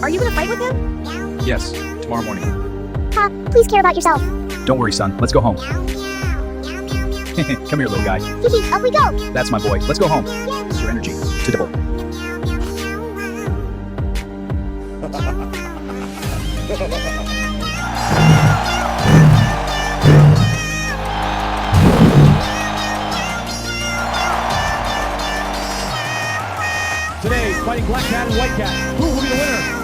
Are you gonna fight with him? Yes, tomorrow morning. Pa, please care about yourself. Don't worry, son. Let's go home. Come here, little guy. Kiki, up we go. That's my boy. Let's go home. Use your energy to double. Today, fighting Black Cat and White Cat. Who will be the winner?